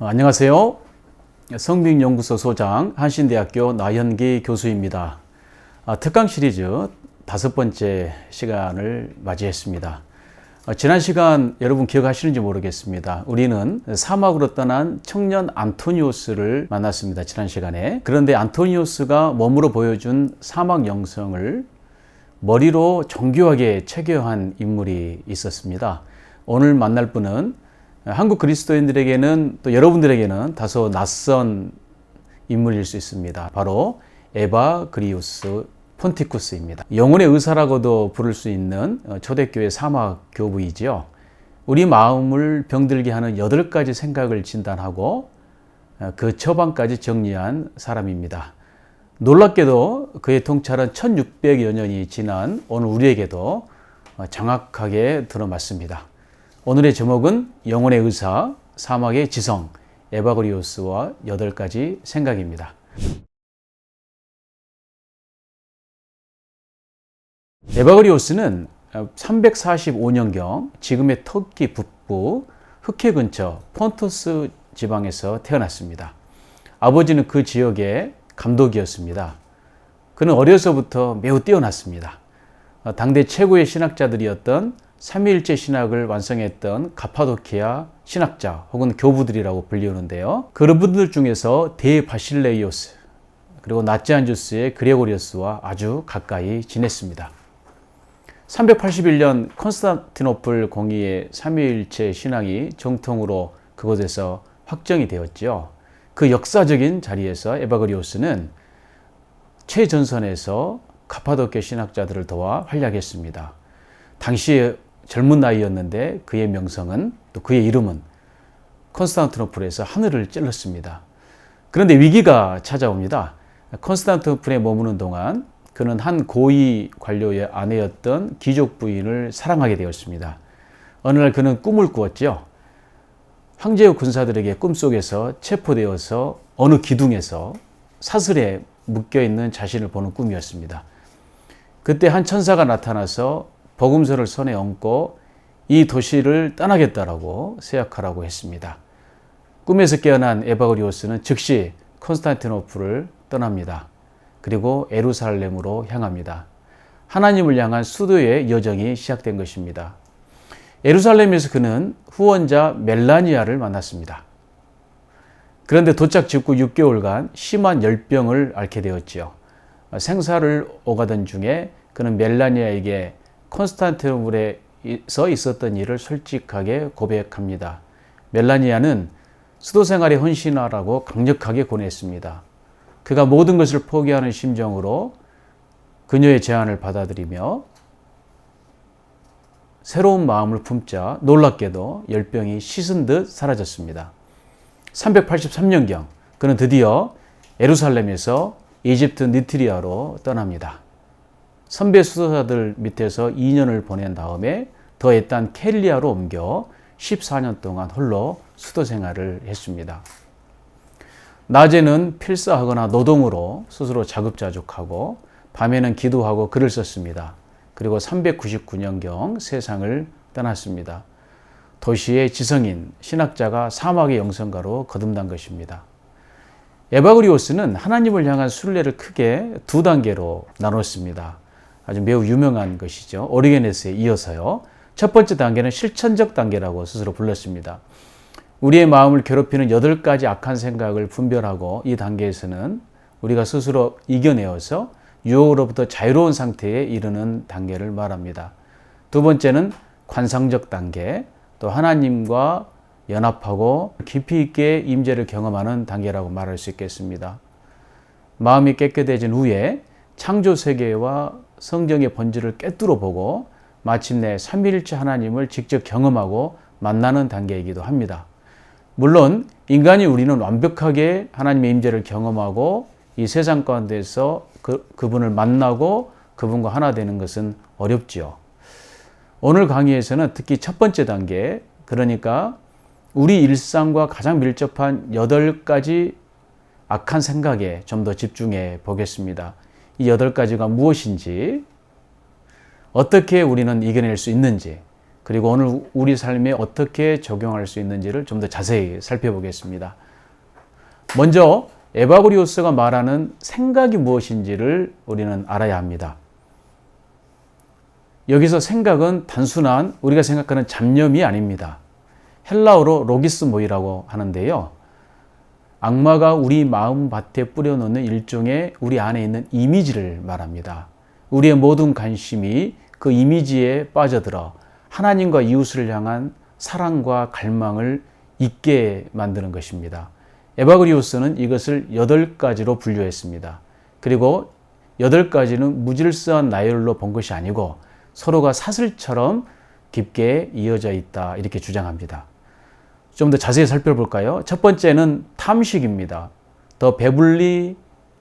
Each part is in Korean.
안녕하세요. 성빙연구소 소장 한신대학교 나현기 교수입니다. 특강 시리즈 5번째 시간을 맞이했습니다. 지난 시간 여러분 기억하시는지 모르겠습니다. 우리는 사막으로 떠난 청년 안토니오스를 만났습니다. 지난 시간에. 그런데 안토니오스가 몸으로 보여준 사막 영성을 머리로 정교하게 체계한 인물이 있었습니다. 오늘 만날 분은 한국 그리스도인들에게는 또 여러분들에게는 다소 낯선 인물일 수 있습니다. 바로 에바그리우스 폰티쿠스입니다. 영혼의 의사라고도 부를 수 있는 초대교회 사막 교부이지요. 우리 마음을 병들게 하는 8가지 생각을 진단하고 그 처방까지 정리한 사람입니다. 놀랍게도 그의 통찰은 1600여 년이 지난 오늘 우리에게도 정확하게 들어맞습니다. 오늘의 제목은 영혼의 의사, 사막의 지성, 에바그리우스와 8가지 생각입니다. 에바그리우스는 345년경 지금의 터키 북부 흑해 근처 폰토스 지방에서 태어났습니다. 아버지는 그 지역의 감독이었습니다. 그는 어려서부터 매우 뛰어났습니다. 당대 최고의 신학자들이었던 삼위일체 신학을 완성했던 가파도키아 신학자 혹은 교부들이라고 불리우는데요. 그분들 중에서 대바실레이오스 그리고 나치안주스의 그레고리우스와 아주 가까이 지냈습니다. 381년 콘스탄티노플 공의의 삼위일체 신앙이 정통으로 그곳에서 확정이 되었죠. 그 역사적인 자리에서 에바그리우스는 최전선에서 가파도키아 신학자들을 도와 활약했습니다. 당시 젊은 나이였는데 그의 명성은 또 그의 이름은 콘스탄티노플에서 하늘을 찔렀습니다. 그런데 위기가 찾아옵니다. 콘스탄티노플에 머무는 동안 그는 한 고위 관료의 아내였던 귀족 부인을 사랑하게 되었습니다. 어느 날 그는 꿈을 꾸었죠. 황제의 군사들에게 꿈속에서 체포되어서 어느 기둥에서 사슬에 묶여있는 자신을 보는 꿈이었습니다. 그때 한 천사가 나타나서 복음서를 손에 얹고 이 도시를 떠나겠다라고 세약하라고 했습니다. 꿈에서 깨어난 에바그리우스는 즉시 콘스탄티노플을 떠납니다. 그리고 예루살렘으로 향합니다. 하나님을 향한 수도의 여정이 시작된 것입니다. 예루살렘에서 그는 후원자 멜라니아를 만났습니다. 그런데 도착 직후 6개월간 심한 열병을 앓게 되었지요. 생사를 오가던 중에 그는 멜라니아에게 콘스탄티노플에서 있었던 일을 솔직하게 고백합니다. 멜라니아는 수도 생활에 헌신하라고 강력하게 권했습니다. 그가 모든 것을 포기하는 심정으로 그녀의 제안을 받아들이며 새로운 마음을 품자 놀랍게도 열병이 씻은 듯 사라졌습니다. 383년경 그는 드디어 예루살렘에서 이집트 니트리아로 떠납니다. 선배 수도사들 밑에서 2년을 보낸 다음에 더 애딴 켈리아로 옮겨 14년 동안 홀로 수도 생활을 했습니다. 낮에는 필사하거나 노동으로 스스로 자급자족하고 밤에는 기도하고 글을 썼습니다. 그리고 399년경 세상을 떠났습니다. 도시의 지성인 신학자가 사막의 영성가로 거듭난 것입니다. 에바그리우스는 하나님을 향한 순례를 크게 2단계로 나눴습니다. 아주 매우 유명한 것이죠. 오리게네스에 이어서요. 첫 번째 단계는 실천적 단계라고 스스로 불렀습니다. 우리의 마음을 괴롭히는 8가지 악한 생각을 분별하고 이 단계에서는 우리가 스스로 이겨내어서 유혹으로부터 자유로운 상태에 이르는 단계를 말합니다. 두 번째는 관상적 단계, 또 하나님과 연합하고 깊이 있게 임재를 경험하는 단계라고 말할 수 있겠습니다. 마음이 깨끗해진 후에 창조 세계와 성경의 본질을 꿰뚫어 보고 마침내 삼위일체 하나님을 직접 경험하고 만나는 단계이기도 합니다. 물론 인간이 우리는 완벽하게 하나님의 임재를 경험하고 이 세상 가운데서 그분을 만나고 그분과 하나 되는 것은 어렵지요. 오늘 강의에서는 특히 첫 번째 단계, 그러니까 우리 일상과 가장 밀접한 8가지 악한 생각에 좀 더 집중해 보겠습니다. 이 8가지가 무엇인지, 어떻게 우리는 이겨낼 수 있는지, 그리고 오늘 우리 삶에 어떻게 적용할 수 있는지를 좀 더 자세히 살펴보겠습니다. 먼저 에바그리오스가 말하는 생각이 무엇인지를 우리는 알아야 합니다. 여기서 생각은 단순한 우리가 생각하는 잡념이 아닙니다. 헬라어로 로기스모이라고 하는데요. 악마가 우리 마음밭에 뿌려놓는 일종의 우리 안에 있는 이미지를 말합니다. 우리의 모든 관심이 그 이미지에 빠져들어 하나님과 이웃을 향한 사랑과 갈망을 잊게 만드는 것입니다. 에바그리오스는 이것을 8가지로 분류했습니다. 그리고 8가지는 무질서한 나열로 본 것이 아니고 서로가 사슬처럼 깊게 이어져 있다 이렇게 주장합니다. 좀 더 자세히 살펴볼까요? 첫 번째는 탐식입니다. 더 배불리,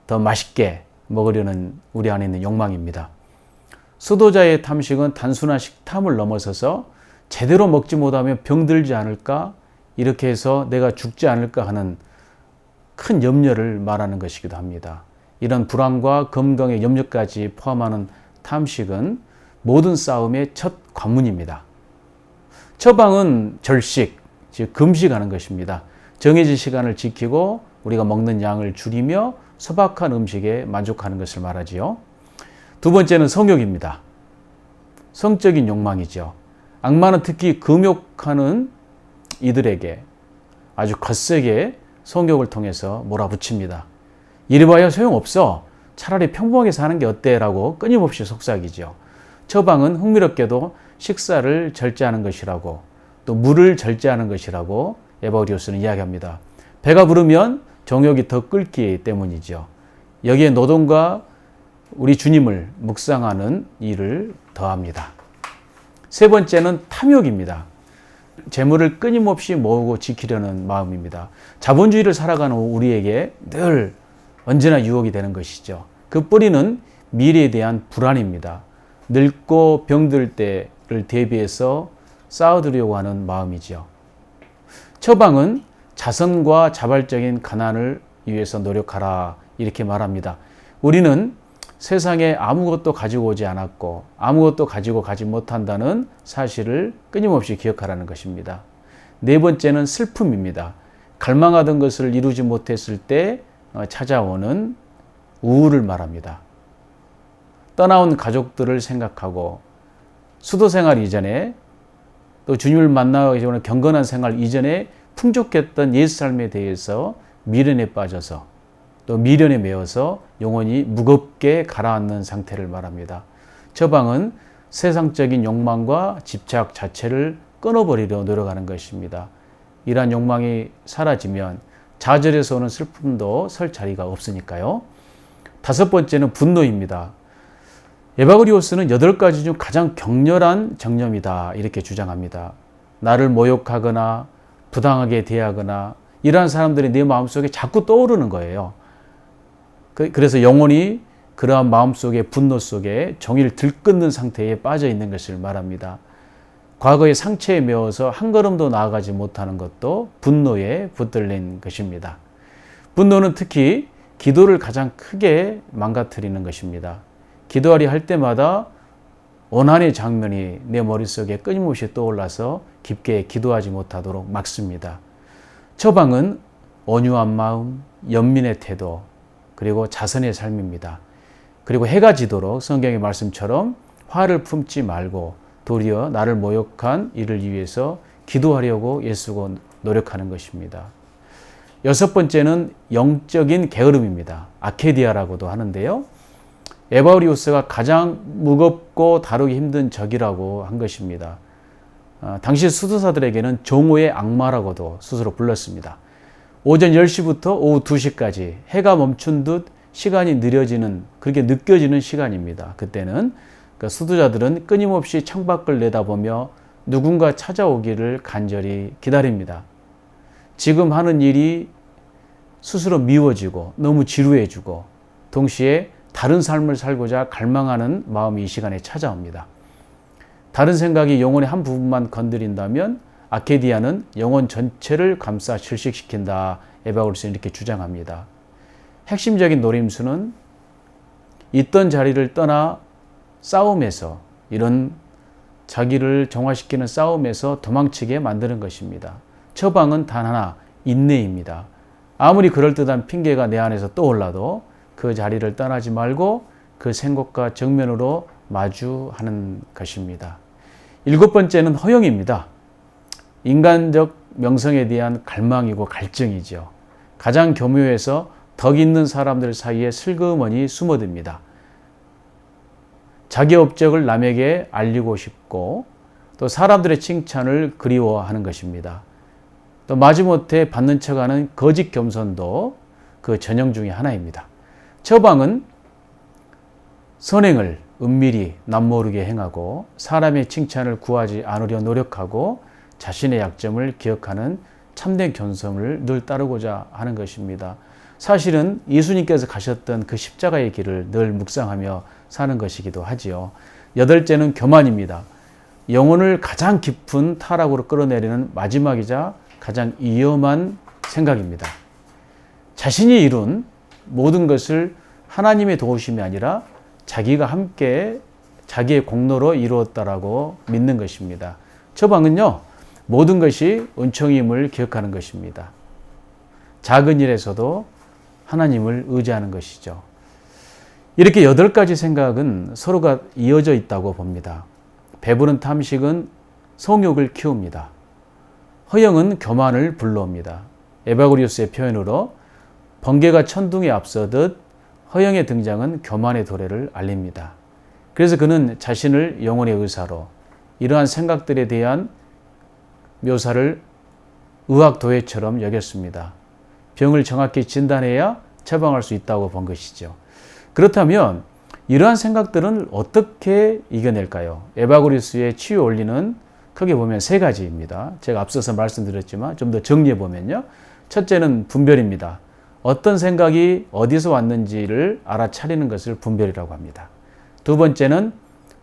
더 맛있게 먹으려는 우리 안에 있는 욕망입니다. 수도자의 탐식은 단순한 식탐을 넘어서서 제대로 먹지 못하면 병들지 않을까, 이렇게 해서 내가 죽지 않을까 하는 큰 염려를 말하는 것이기도 합니다. 이런 불안과 건강의 염려까지 포함하는 탐식은 모든 싸움의 첫 관문입니다. 처방은 절식, 즉 금식하는 것입니다. 정해진 시간을 지키고 우리가 먹는 양을 줄이며 소박한 음식에 만족하는 것을 말하지요. 두 번째는 성욕입니다. 성적인 욕망이죠. 악마는 특히 금욕하는 이들에게 아주 거세게 성욕을 통해서 몰아붙입니다. 이래봐야 소용없어. 차라리 평범하게 사는 게 어때? 라고 끊임없이 속삭이죠. 처방은 흥미롭게도 식사를 절제하는 것이라고, 또 물을 절제하는 것이라고 에바그리오스는 이야기합니다. 배가 부르면 정욕이 더 끓기 때문이죠. 여기에 노동과 우리 주님을 묵상하는 일을 더합니다. 세 번째는 탐욕입니다. 재물을 끊임없이 모으고 지키려는 마음입니다. 자본주의를 살아가는 우리에게 늘 언제나 유혹이 되는 것이죠. 그 뿌리는 미래에 대한 불안입니다. 늙고 병들 때를 대비해서 쌓아두려고 하는 마음이죠. 처방은 자선과 자발적인 가난을 위해서 노력하라 이렇게 말합니다. 우리는 세상에 아무것도 가지고 오지 않았고 아무것도 가지고 가지 못한다는 사실을 끊임없이 기억하라는 것입니다. 네 번째는 슬픔입니다. 갈망하던 것을 이루지 못했을 때 찾아오는 우울을 말합니다. 떠나온 가족들을 생각하고 수도 생활 이전에 또 주님을 만나기 전에 경건한 생활 이전에 풍족했던 옛 삶에 대해서 미련에 빠져서 또 미련에 매어서 영혼이 무겁게 가라앉는 상태를 말합니다. 처방은 세상적인 욕망과 집착 자체를 끊어버리려 노력하는 것입니다. 이러한 욕망이 사라지면 좌절에서 오는 슬픔도 설 자리가 없으니까요. 다섯 번째는 분노입니다. 에바그리오스는 8가지 중 가장 격렬한 정념이다 이렇게 주장합니다. 나를 모욕하거나 부당하게 대하거나 이러한 사람들이 내 마음속에 자꾸 떠오르는 거예요. 그래서 영혼이 그러한 마음속의 분노 속에 종일 들끓는 상태에 빠져 있는 것을 말합니다. 과거의 상처에 매어서 한 걸음도 나아가지 못하는 것도 분노에 붙들린 것입니다. 분노는 특히 기도를 가장 크게 망가뜨리는 것입니다. 기도하려 할 때마다 원한의 장면이 내 머릿속에 끊임없이 떠올라서 깊게 기도하지 못하도록 막습니다. 처방은 온유한 마음, 연민의 태도, 그리고 자선의 삶입니다. 그리고 해가 지도록 성경의 말씀처럼 화를 품지 말고 도리어 나를 모욕한 이를 위해서 기도하려고 애쓰고 노력하는 것입니다. 여섯 번째는 영적인 게으름입니다. 아케디아라고도 하는데요. 에바그리오스가 가장 무겁고 다루기 힘든 적이라고 한 것입니다. 당시 수도사들에게는 정오의 악마라고도 스스로 불렀습니다. 오전 10시부터 오후 2시까지 해가 멈춘 듯 시간이 느려지는, 그렇게 느껴지는 시간입니다. 그때는 수도자들은 끊임없이 창밖을 내다보며 누군가 찾아오기를 간절히 기다립니다. 지금 하는 일이 스스로 미워지고 너무 지루해지고 동시에 다른 삶을 살고자 갈망하는 마음이 이 시간에 찾아옵니다. 다른 생각이 영혼의 한 부분만 건드린다면 아케디아는 영혼 전체를 감싸 질식시킨다. 에바그리오스는 이렇게 주장합니다. 핵심적인 노림수는 있던 자리를 떠나 싸움에서 이런 자기를 정화시키는 싸움에서 도망치게 만드는 것입니다. 처방은 단 하나, 인내입니다. 아무리 그럴듯한 핑계가 내 안에서 떠올라도 그 자리를 떠나지 말고 그 생각과 정면으로 마주하는 것입니다. 7번째는 허영입니다. 인간적 명성에 대한 갈망이고 갈증이죠. 가장 교묘해서 덕 있는 사람들 사이에 슬그머니 숨어듭니다. 자기 업적을 남에게 알리고 싶고 또 사람들의 칭찬을 그리워하는 것입니다. 또 마지못해 받는 척하는 거짓 겸손도 그 전형 중에 하나입니다. 처방은 선행을 은밀히 남모르게 행하고 사람의 칭찬을 구하지 않으려 노력하고 자신의 약점을 기억하는 참된 겸손을 늘 따르고자 하는 것입니다. 사실은 예수님께서 가셨던 그 십자가의 길을 늘 묵상하며 사는 것이기도 하지요. 8째는 교만입니다. 영혼을 가장 깊은 타락으로 끌어내리는 마지막이자 가장 위험한 생각입니다. 자신이 이룬 모든 것을 하나님의 도우심이 아니라 자기가 함께 자기의 공로로 이루었다라고 믿는 것입니다. 처방은요, 모든 것이 은총임을 기억하는 것입니다. 작은 일에서도 하나님을 의지하는 것이죠. 이렇게 8가지 생각은 서로가 이어져 있다고 봅니다. 배부른 탐식은 성욕을 키웁니다. 허영은 교만을 불러옵니다. 에바고리우스의 표현으로 번개가 천둥에 앞서듯 허영의 등장은 교만의 도래를 알립니다. 그래서 그는 자신을 영혼의 의사로 이러한 생각들에 대한 묘사를 의학도해처럼 여겼습니다. 병을 정확히 진단해야 처방할 수 있다고 본 것이죠. 그렇다면 이러한 생각들은 어떻게 이겨낼까요? 에바고리우스의 치유 원리는 크게 보면 3가지입니다. 제가 앞서서 말씀드렸지만 좀 더 정리해 보면요. 첫째는 분별입니다. 어떤 생각이 어디서 왔는지를 알아차리는 것을 분별이라고 합니다. 2번째는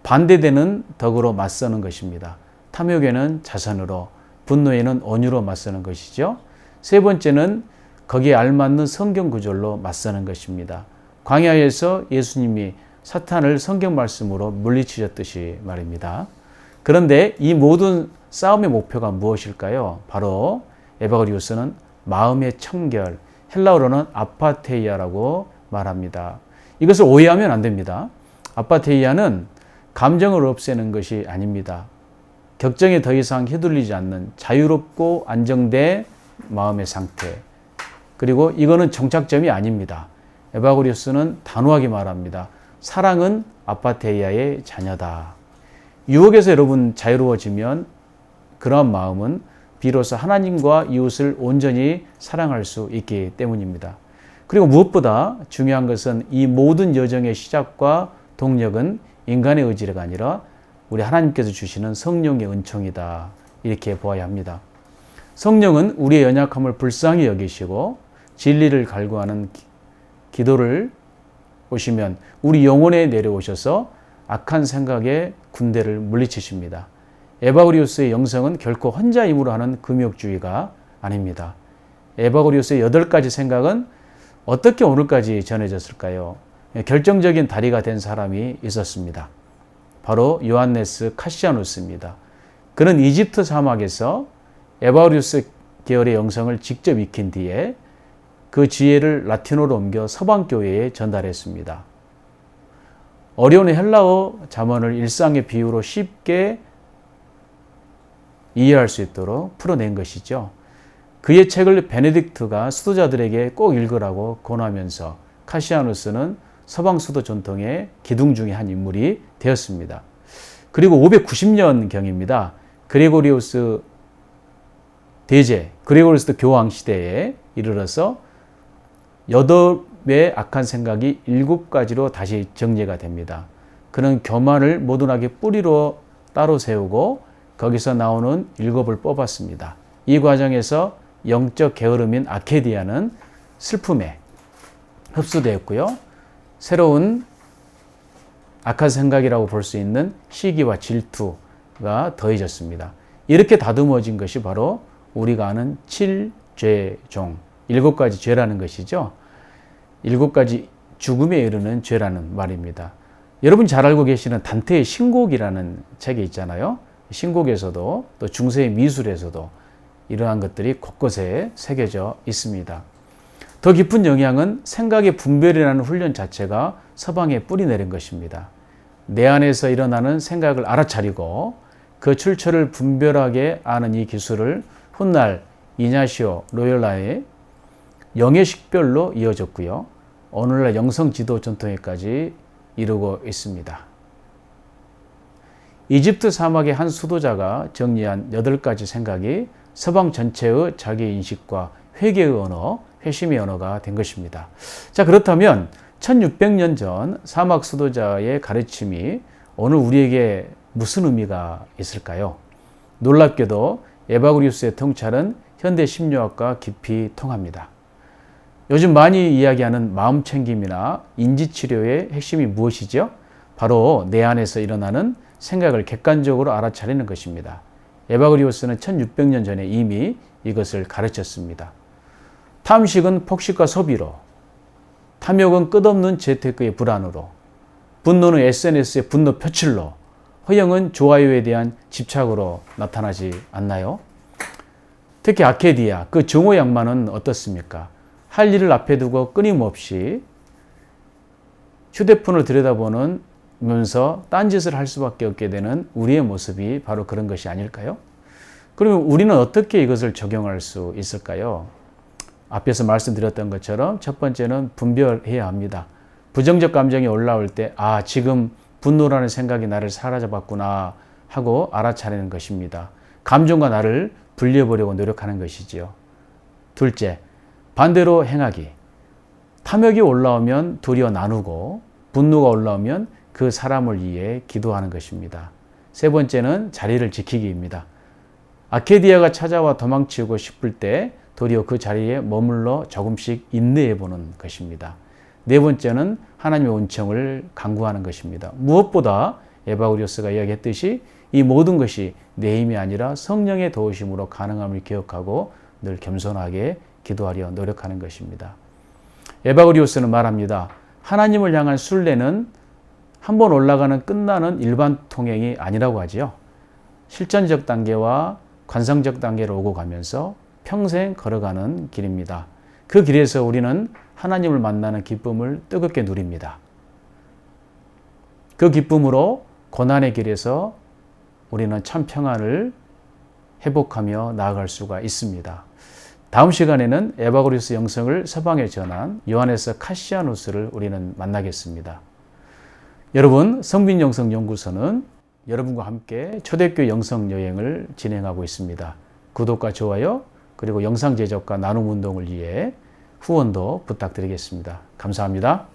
반대되는 덕으로 맞서는 것입니다. 탐욕에는 자선으로, 분노에는 온유로 맞서는 것이죠. 3번째는 거기에 알맞는 성경 구절로 맞서는 것입니다. 광야에서 예수님이 사탄을 성경 말씀으로 물리치셨듯이 말입니다. 그런데 이 모든 싸움의 목표가 무엇일까요? 바로 에바고리우스는 마음의 청결, 헬라어로는 아파테이아라고 말합니다. 이것을 오해하면 안 됩니다. 아파테이아는 감정을 없애는 것이 아닙니다. 격정에 더 이상 휘둘리지 않는 자유롭고 안정된 마음의 상태. 그리고 이거는 정착점이 아닙니다. 에바고리우스는 단호하게 말합니다. 사랑은 아파테이아의 자녀다. 유혹에서 여러분 자유로워지면 그러한 마음은 비로소 하나님과 이웃을 온전히 사랑할 수 있기 때문입니다. 그리고 무엇보다 중요한 것은 이 모든 여정의 시작과 동력은 인간의 의지가 아니라 우리 하나님께서 주시는 성령의 은총이다. 이렇게 보아야 합니다. 성령은 우리의 연약함을 불쌍히 여기시고 진리를 갈구하는 기도를 보시면 우리 영혼에 내려오셔서 악한 생각의 군대를 물리치십니다. 에바고리우스의 영성은 결코 혼자 힘으로 하는 금욕주의가 아닙니다. 에바고리우스의 8가지 생각은 어떻게 오늘까지 전해졌을까요? 결정적인 다리가 된 사람이 있었습니다. 바로 요한네스 카시아누스입니다. 그는 이집트 사막에서 에바고리우스 계열의 영성을 직접 익힌 뒤에 그 지혜를 라틴어로 옮겨 서방교회에 전달했습니다. 어려운 헬라어 잠언을 일상의 비유로 쉽게 이해할 수 있도록 풀어낸 것이죠. 그의 책을 베네딕트가 수도자들에게 꼭 읽으라고 권하면서 카시아누스는 서방 수도 전통의 기둥 중의 한 인물이 되었습니다. 그리고 590년경입니다. 그레고리우스 대제, 그레고리우스 교황 시대에 이르러서 8의 악한 생각이 7가지로 다시 정리가 됩니다. 그는 교만을 모든악의 뿌리로 따로 세우고 거기서 나오는 7을 뽑았습니다. 이 과정에서 영적 게으름인 아케디아는 슬픔에 흡수되었고요. 새로운 악한 생각이라고 볼 수 있는 시기와 질투가 더해졌습니다. 이렇게 다듬어진 것이 바로 우리가 아는 7죄종, 7가지 죄라는 것이죠. 7가지 죽음에 이르는 죄라는 말입니다. 여러분 잘 알고 계시는 단테의 신곡이라는 책이 있잖아요. 신곡에서도 또 중세의 미술에서도 이러한 것들이 곳곳에 새겨져 있습니다. 더 깊은 영향은 생각의 분별이라는 훈련 자체가 서방에 뿌리 내린 것입니다. 내 안에서 일어나는 생각을 알아차리고 그 출처를 분별하게 아는 이 기술을 훗날 이냐시오 로열라의 영의 식별로 이어졌고요. 오늘날 영성 지도 전통에까지 이루고 있습니다. 이집트 사막의 한 수도자가 정리한 8가지 생각이 서방 전체의 자기인식과 회개의 언어, 회심의 언어가 된 것입니다. 자, 그렇다면 1600년 전 사막 수도자의 가르침이 오늘 우리에게 무슨 의미가 있을까요? 놀랍게도 에바그리우스의 통찰은 현대 심리학과 깊이 통합니다. 요즘 많이 이야기하는 마음 챙김이나 인지치료의 핵심이 무엇이죠? 바로 내 안에서 일어나는 생각을 객관적으로 알아차리는 것입니다. 에바그리우스는 1600년 전에 이미 이것을 가르쳤습니다. 탐식은 폭식과 소비로, 탐욕은 끝없는 재테크의 불안으로, 분노는 SNS의 분노 표출로, 허영은 좋아요에 대한 집착으로 나타나지 않나요? 특히 아케디아, 그 정오 양반은 어떻습니까? 할 일을 앞에 두고 끊임없이 휴대폰을 들여다보면서 딴짓을 할 수밖에 없게 되는 우리의 모습이 바로 그런 것이 아닐까요? 그러면 우리는 어떻게 이것을 적용할 수 있을까요? 앞에서 말씀드렸던 것처럼 첫 번째는 분별해야 합니다. 부정적 감정이 올라올 때, 아, 지금 분노라는 생각이 나를 사로잡았구나 하고 알아차리는 것입니다. 감정과 나를 분리해보려고 노력하는 것이지요. 둘째, 반대로 행하기. 탐욕이 올라오면 도리어 나누고 분노가 올라오면 그 사람을 위해 기도하는 것입니다. 세 번째는 자리를 지키기입니다. 아케디아가 찾아와 도망치고 싶을 때 도리어 그 자리에 머물러 조금씩 인내해 보는 것입니다. 네 번째는 하나님의 온청을 간구하는 것입니다. 무엇보다 에바그리우스가 이야기했듯이 이 모든 것이 내 힘이 아니라 성령의 도우심으로 가능함을 기억하고 늘 겸손하게 기도하려 노력하는 것입니다. 에바그리우스는 말합니다. 하나님을 향한 순례는 한번 올라가는 끝나는 일반 통행이 아니라고 하지요. 실전적 단계와 관성적 단계로 오고 가면서 평생 걸어가는 길입니다. 그 길에서 우리는 하나님을 만나는 기쁨을 뜨겁게 누립니다. 그 기쁨으로 고난의 길에서 우리는 참 평안을 회복하며 나아갈 수가 있습니다. 다음 시간에는 에바그리우스 영성을 서방에 전한 요하네스 카시아누스를 우리는 만나겠습니다. 여러분, 성빈영성연구소는 여러분과 함께 초대교회 영성여행을 진행하고 있습니다. 구독과 좋아요, 그리고 영상 제작과 나눔 운동을 위해 후원도 부탁드리겠습니다. 감사합니다.